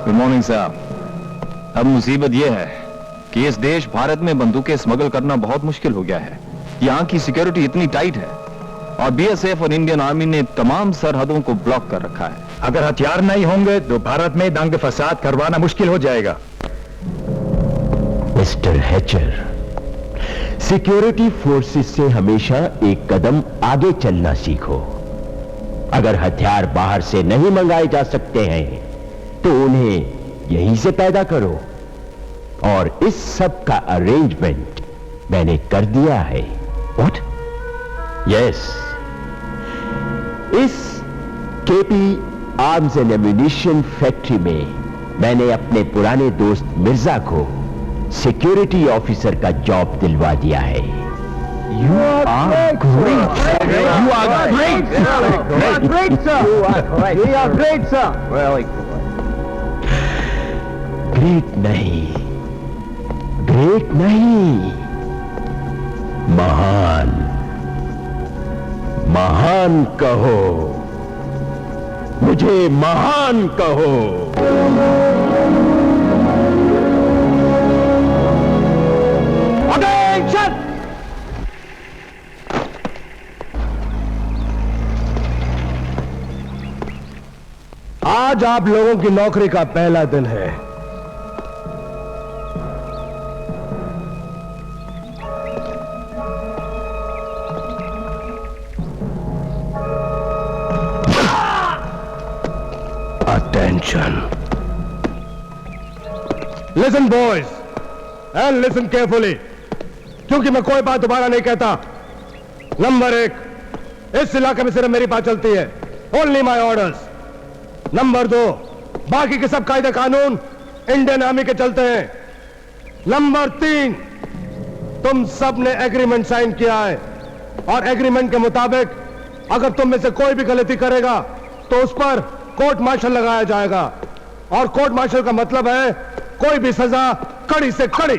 Good morning साहब। अब मुसीबत यह है कि इस देश भारत में बंदूकें स्मगल करना बहुत मुश्किल हो गया है। यहाँ की सिक्योरिटी इतनी टाइट है और बीएसएफ और इंडियन आर्मी ने तमाम सरहदों को ब्लॉक कर रखा है। अगर हथियार नहीं होंगे तो भारत में दंगे फसाद करवाना मुश्किल हो जाएगा। मिस्टर हैचर, सिक्योरिटी फोर्सेस से हमेशा एक कदम आगे चलना सीखो। अगर हथियार बाहर से नहीं मंगाए जा सकते हैं तो उन्हें यहीं से पैदा करो, और इस सब का अरेंजमेंट मैंने कर दिया है। व्हाट? यस, इस KP arms and ammunition factory में मैंने अपने पुराने दोस्त मिर्जा को सिक्योरिटी ऑफिसर का जॉब दिलवा दिया है। You are great. You are great. You are great, sir. You are great, sir. Really good. Great नहीं, great नहीं, महान, महान कहो, मुझे महान कहो। Attention! आज आप लोगों की नौकरी का पहला दिन है। Attention. Listen boys and listen carefully, क्योंकि मैं कोई बात दोबारा नहीं कहता। नंबर 1, इस इलाके में सिर्फ मेरी बात चलती है। Only my orders. नंबर 2, बाकी के सब कायदे कानून इंडियन आर्मी के चलते हैं। नंबर 3, तुम सब ने एग्रीमेंट साइन किया है और एग्रीमेंट के मुताबिक अगर तुम में से कोई भी गलती करेगा तो उस पर कोर्ट मार्शल लगाया जाएगा, और कोर्ट मार्शल का मतलब है कोई भी सजा कड़ी से कड़ी।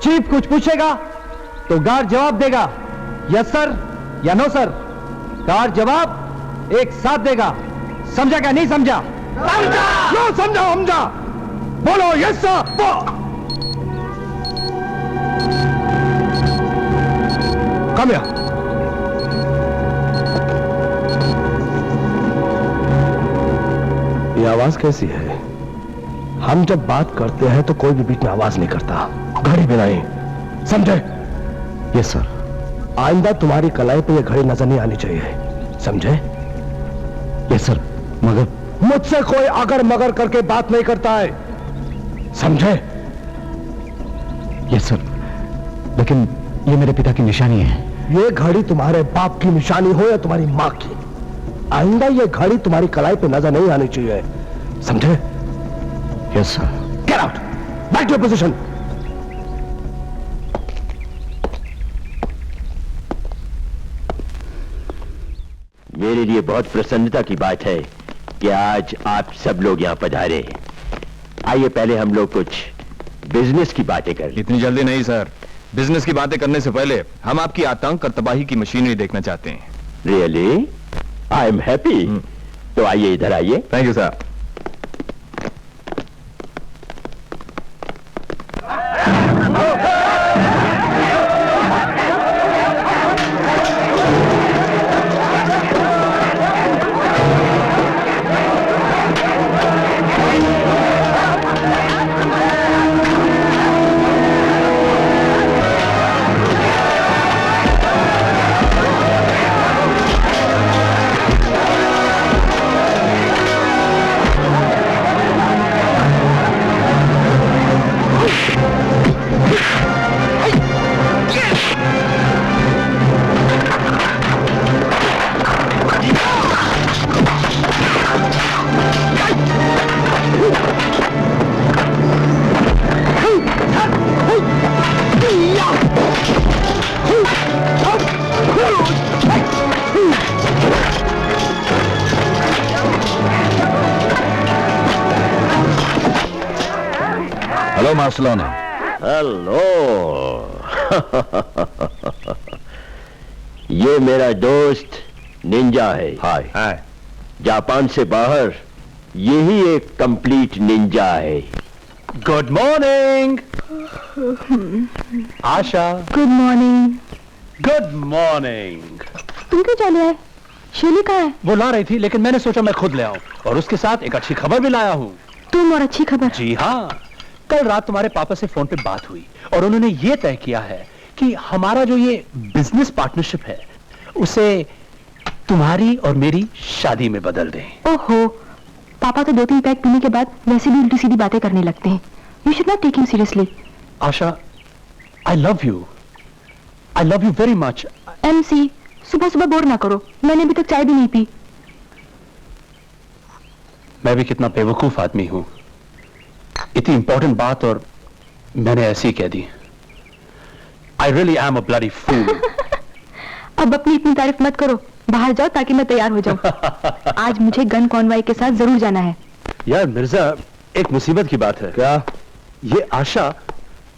चीफ कुछ पूछेगा तो गार्ड जवाब देगा, यस सर या नो सर। गार्ड जवाब एक साथ देगा। समझा क्या? नहीं समझा? समझा। नो समझा, समझा। बोलो यस सर। Come here. ये आवाज कैसी है? हम जब बात करते हैं तो कोई भी बीच में आवाज नहीं करता, घड़ी भी नहीं, समझे? Yes sir. आइंदा तुम्हारी कलाई पे ये घड़ी नजर नहीं आनी चाहिए, समझे? Yes sir. मगर मुझसे कोई अगर मगर करके बात नहीं करता है, समझे? यस सर, लेकिन ये मेरे पिता की निशानी है। ये घड़ी तुम्हारे बाप की निशानी हो या तुम्हारी मां की, आइंदा ये घड़ी तुम्हारी कलाई पे नजर नहीं आनी चाहिए, समझे? Yes sir. Get out, back to your position. मेरे लिए बहुत प्रसन्नता की बात है कि आज आप सब लोग यहां पधारे। आइए पहले हम लोग कुछ बिजनेस की बातें कर लें। इतनी जल्दी नहीं सर, बिजनेस की बातें करने से पहले हम आपकी आतंक और तबाही की मशीनरी देखना चाहते हैं। रियली? I am happy. तो आइए इधर आइए। Thank you sir. हेलो मार्शलोना। हेलो। ये मेरा दोस्त निंजा है। हाय। जापान से बाहर यही एक कंप्लीट निंजा है। Good morning Asha. Good morning. Good morning. तुम क्यों चले आए? शेली कहाँ है? वो ला रही थी लेकिन मैंने सोचा मैं खुद ले आऊं, और उसके साथ एक अच्छी खबर भी लाया हूं। तुम और अच्छी खबर? जी हाँ, कल रात तुम्हारे पापा से फोन पे बात हुई और उन्होंने ये तय किया है कि हमारा जो ये बिजनेस पार्टनरशिप है उसे तुम्हारी और मेरी शादी में बदल दें। ओहो, पापा तो 2-3 पैक पीने के बाद वैसे भी उल्टी सीधी बातें करने लगते हैं। You should not take him seriously. Asha, I love you very much. MC, सुबह सुबह बोर ना करो, मैंने अभी तक चाय भी नहीं पी। मैं भी कितना बेवकूफ आदमी हूं, इतनी इंपॉर्टेंट बात और मैंने ऐसी कह दी। I really am a bloody fool. अब अपनी इतनी तारीफ मत करो, बाहर जाओ ताकि मैं तैयार हो जाऊं। आज मुझे गन कॉन्वॉय के साथ जरूर जाना है। यार मिर्जा, एक मुसीबत की बात है। क्या? ये आशा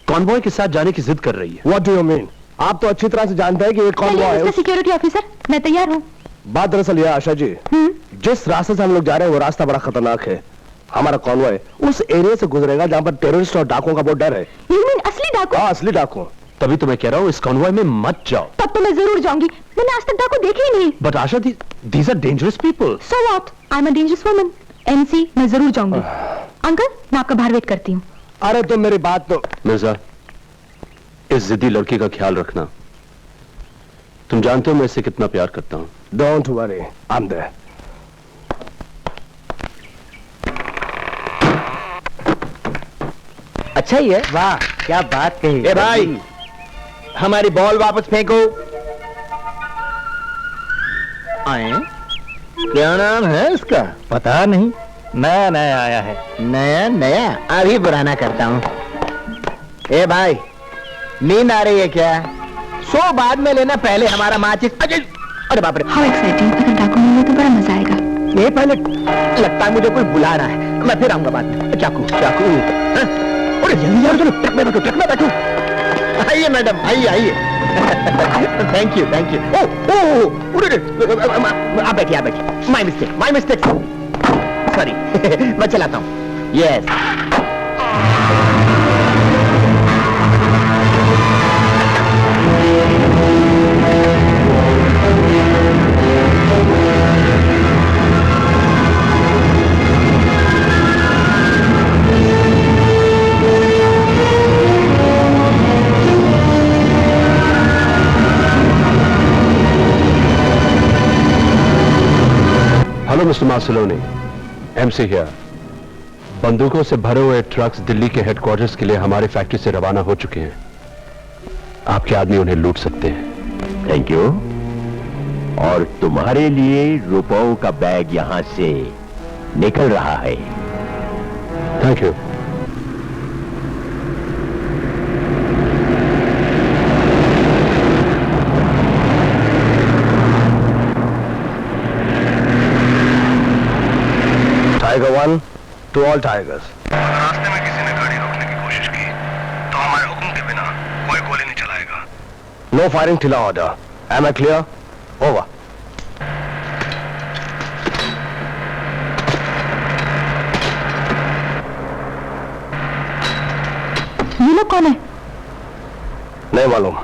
कॉन्वॉय के साथ जाने की जिद कर रही है। What do you mean? आप तो अच्छी तरह से जानते हैं कि ये कौन है। मिस्टर सिक्योरिटी ऑफिसर, मैं तैयार हूँ। बात दरअसल यह आशा जी, जिस रास्ते से हम लोग जा रहे हैं वो रास्ता बड़ा खतरनाक है। हमारा कॉन्वॉय उस एरिया से गुजरेगा जहाँ पर टेररिस्ट और डाकुओं का बहुत डर है। You mean असली डाकू? हाँ, असली डाकू। तभी तो मैं कह रहा हूँ इस कॉन्वॉय में मत जाओ। तब तो मैं जरूर जाऊंगी, मैंने आज तक डाकू देखे ही नहीं। But Asha, these are dangerous people. So what? I'm a dangerous woman. MC, मैं जरूर जाऊंगी। अंकल, मैं आपका बाहर वेट करती हूँ। अरे तुम मेरी बात तो। मिर्जा, इस जिद्दी लड़की का ख्याल रखना। तुम जानते हो मैं इससे कितना प्यार करता हूँ। Don't worry, I'm there. अच्छा ही है। वाह, क्या बात कही। ए भाई, हमारी बॉल वापस फेंको। आए? क्या नाम है इसका? पता नहीं, नया नया आया है। नया नया अभी पुराना करता हूँ। ए भाई, नींद आ रही है क्या? सो बाद में लेना, पहले हमारा माचिस। अरे बाप रे, How exciting! अगर डाकू मिले तो बड़ा मजा आएगा। ये पहले लगता है मुझे कोई बुला रहा है, मैं फिर आऊंगा बाद में। चाकू चाकू। हाँ? अरे जल्दी यार, चलो ट्रक में बैठो, ट्रक में बैठो। आइए मैडम, आइए आइए। Thank you thank you. आप बैठिए आप बैठिए। My mistake sorry. मैं चलाता हूँ। Yes. Hello mister Marceloni, MC here. बंदूकों से भरे हुए ट्रक्स दिल्ली के हेडक्वार्टर्स के लिए हमारी फैक्ट्री से रवाना हो चुके हैं। आपके आदमी उन्हें लूट सकते हैं। Thank you. और तुम्हारे लिए रुपयों का बैग यहां से निकल रहा है। Thank you. Tiger 1 to all tigers. रास्ते में किसी ने गाड़ी रोकने की कोशिश की तो हमारे हुक्म के बिना कोई गोली नहीं चलाएगा। No firing till order. Am I clear? Over. ये लोग कौन है? नहीं मालूम,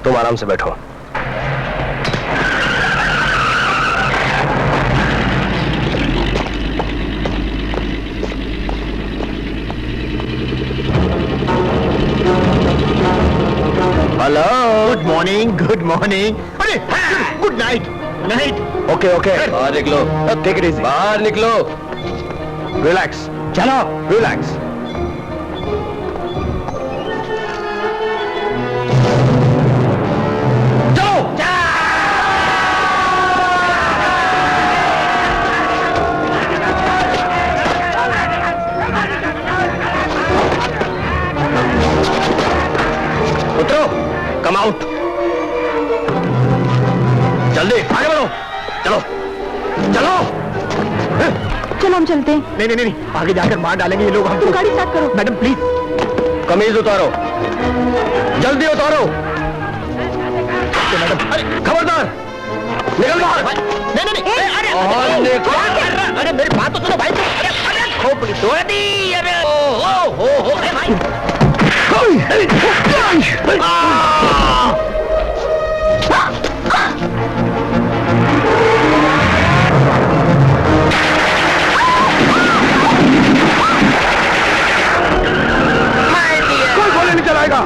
तुम आराम से बैठो। Hello, good morning good morning. अरे good night night. Okay okay, बाहर निकलो। टेक इट इजी, बाहर निकलो। रिलैक्स, चलो। रिलैक्स। उतरो, कम आउट। जल्दी आगे बढ़ो। चलो चलो। चलो हम चलते हैं। नहीं नहीं नहीं, आगे जाकर मार डालेंगे ये लोग तुम हमको। गाड़ी स्टार्ट करो। Madam please. कमीज उतारो, जल्दी उतारो। मैडम, खबरदार, निकल बाहर। नहीं नहीं नहीं, अरे और निकल। अरे मेरी बात तो सुनो भाई। अरे अरे खोपड़ी तोड़ दी। अरे ओ अरे भाई। कोई गोली नहीं चलाएगा,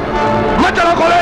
मत चलो गोली।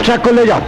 ट्रक को ले जाओ।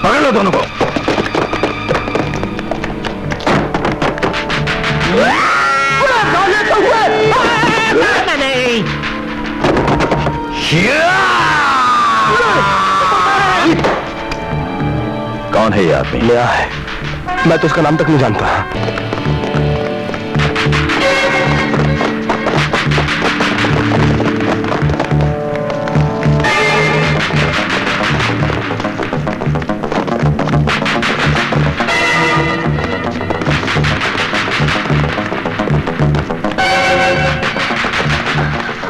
पकड़ लो दोनों को। कौन है ये आदमी? नया है, मैं तो उसका नाम तक नहीं जानता।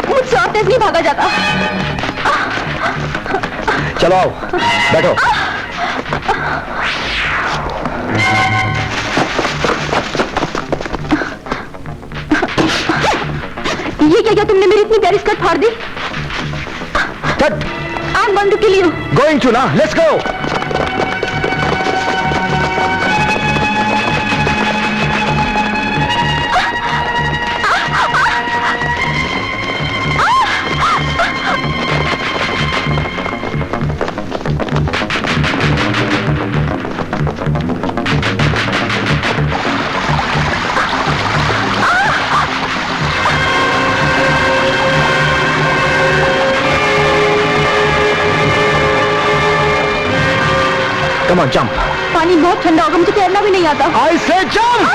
मुझसे और तेज नहीं भागा जाता। चलो आओ, बैठो। ये क्या तुमने मेरी इतनी प्यारी स्कर्ट फाड़ दी? आंख बंद के लिए। गोइंग टू ना, let's go. Come on jump. पानी बहुत ठंडा होगा, मुझे तैरना भी नहीं आता। आई से जंप।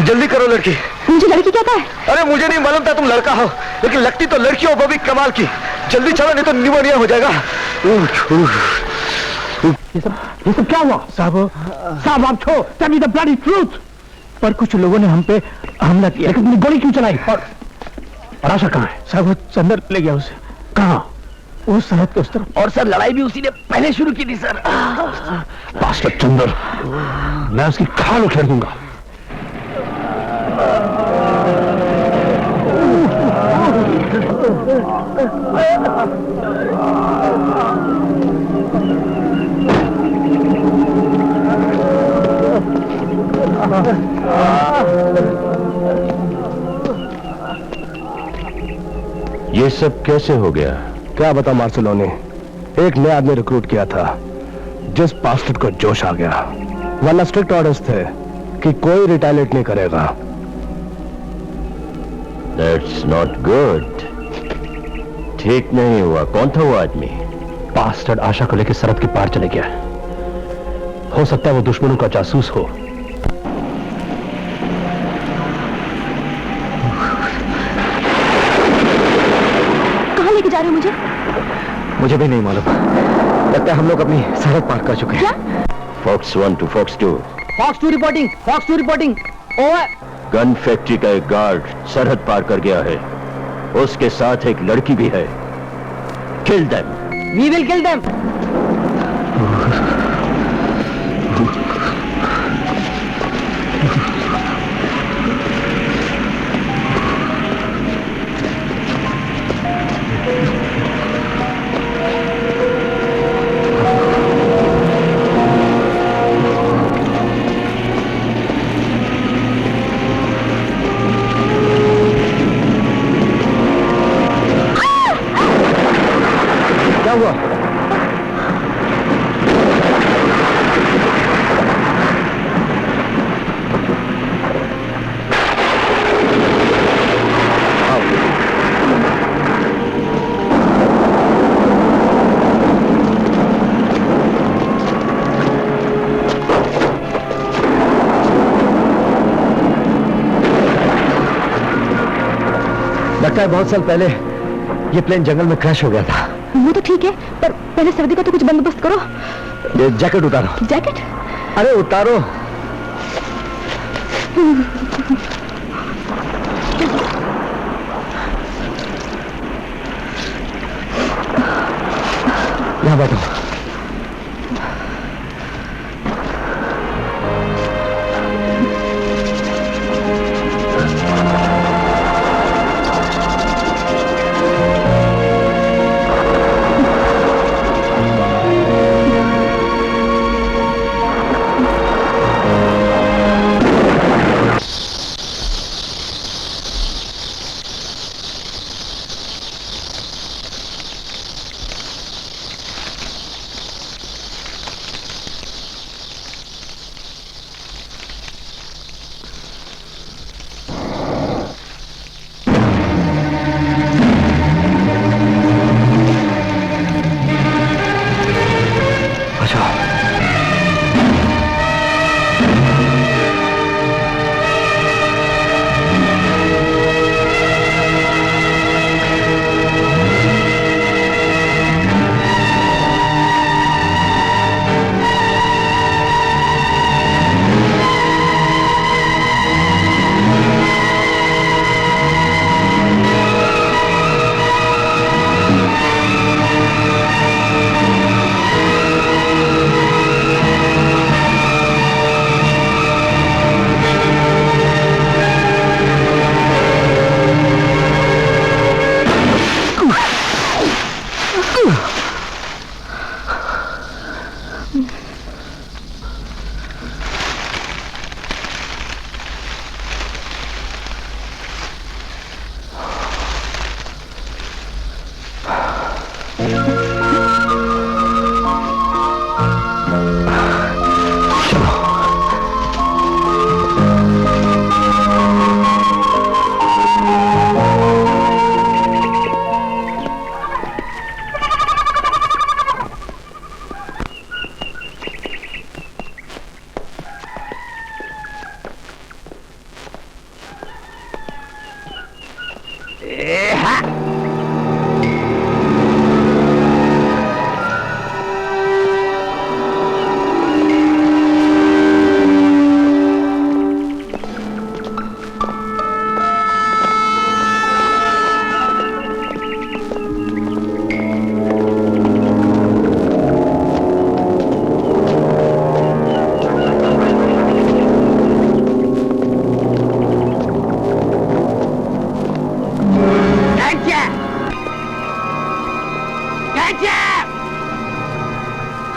जल्दी करो लड़की। मुझे लड़की कहता है? अरे मुझे नहीं मालूम था तुम लड़का हो, लेकिन लगती तो लड़की हो, वो भी कमाल की। जल्दी चलो नहीं तो निमोनिया हो जाएगा। ये सब क्या हुआ? साहब आप छो, tell me the bloody truth। पर कुछ लोगों ने हम पे हमला किया, लेकिन तुमने गोली क्यों चलाई? और आशा कहाँ है? साहब वो चंदर ले गया उसे। कहाँ? उस सरहद के उस तरफ। और सर लड़ाई भी उसी ने पहले शुरू की थी सर। पास्टर चंदर, मैं उसकी खाल उखेड़ दूंगा। ये सब कैसे हो गया? क्या बता मार्सेलो ने एक नया आदमी रिक्रूट किया था, जिस पास्टर को जोश आ गया, वरना स्ट्रिक्ट ऑर्डर्स थे कि कोई रिटालिएट नहीं करेगा। That's not good। ठीक नहीं हुआ। कौन था वो आदमी? पास्टर आशा को लेकर सरहद के पार चले गया। हो सकता है वो दुश्मनों का जासूस हो। कहाँ लेके जा रहे हो मुझे? मुझे भी नहीं मालूम, लगता है हम लोग अपनी सरहद पार कर चुके हैं। Fox 1 to Fox 2। Fox 2 reporting, Fox 2 reporting. Over. Gun factory का एक गार्ड सरहद पार कर गया है, उसके साथ एक लड़की भी है। Kill them. We will kill them. क्या हुआ? लगता है बहुत साल पहले ये प्लेन जंगल में क्रैश हो गया था। वो तो ठीक है, पर पहले सर्दी का तो कुछ बंदोबस्त करो। ये जैकेट उतारो। जैकेट? अरे उतारो। यहाँ बैठो।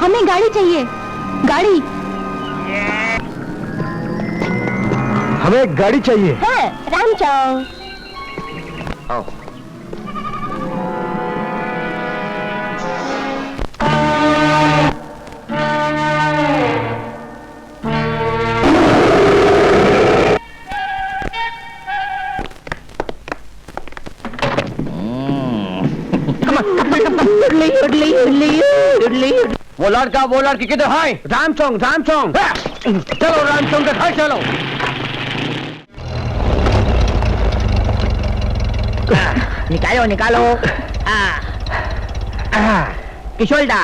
हमें गाड़ी चाहिए, गाड़ी। हमें एक गाड़ी चाहिए। हाँ, रामचौक। आओ। वो लड़की किधर है? रामचौक, रामचौक। चलो रामचौक के घर चलो। निकालो निकालो। किशोर दा,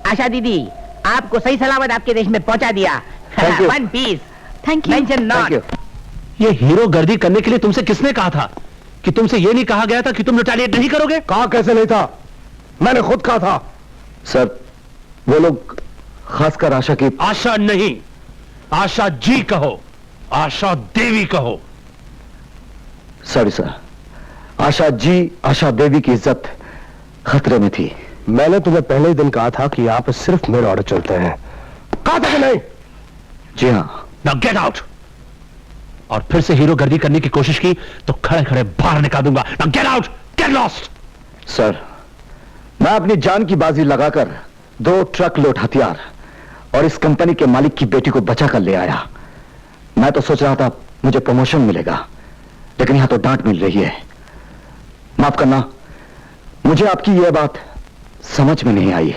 आशा दीदी, आपको सही सलामत आपके देश में पहुंचा दिया। One piece. Thank you. Mention not. ये हीरो गर्दी करने के लिए तुमसे किसने कहा था? कि तुमसे ये नहीं कहा गया था कि तुम रिटेलिएट नहीं करोगे? कहा कैसे नहीं था, मैंने खुद कहा था। सर, वो लोग खासकर आशा की। आशा नहीं, आशा जी कहो, आशा देवी कहो। सॉरी सर, आशा जी, आशा देवी की इज्जत खतरे में थी। मैंने तुम्हें पहले ही दिन कहा था कि आप सिर्फ मेरे ऑर्डर चलते हैं। कहा था कि नहीं? जी हाँ। Now get out. और फिर से हीरो गर्दी करने की कोशिश की तो खड़े खड़े बाहर निकाल दूंगा। Now get out, get lost. Sir, मैं अपनी जान की बाजी लगाकर 2 ट्रक लोड हथियार और इस कंपनी के मालिक की बेटी को बचा कर ले आया। मैं तो सोच रहा था मुझे प्रमोशन मिलेगा, लेकिन यहां तो डांट मिल रही है। माफ करना, मुझे आपकी यह बात समझ में नहीं आई।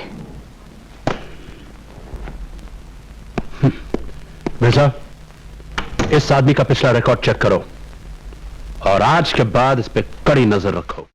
मिर्जा, इस आदमी का पिछला रिकॉर्ड चेक करो और आज के बाद इस पे कड़ी नजर रखो।